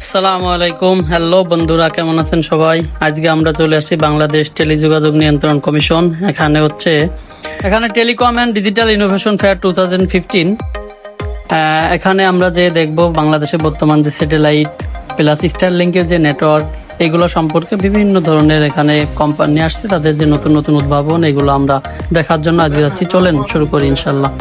আসসালামু আলাইকুম। হ্যালো বন্ধুরা, কেমন আছেন সবাই? আজকে আমরা চলে আসছি বাংলাদেশ টেলিযোগাযোগ নিয়ন্ত্রণ কমিশন। এখানে telecom and digital innovation fair 2015। এখানে আমরা যে দেখব বাংলাদেশে বর্তমান যে স্যাটেলাইট প্লাস স্টারলিংকের যে নেটওয়ার্ক, এগুলো সম্পর্কে বিভিন্ন ধরনের এখানে কোম্পানি আসছে, তাদের যে নতুন নতুন উদ্ভাবন, এগুলো আমরা দেখার জন্য আজকে যাচ্ছি। চলেন শুরু করি ইনশাল্লাহ।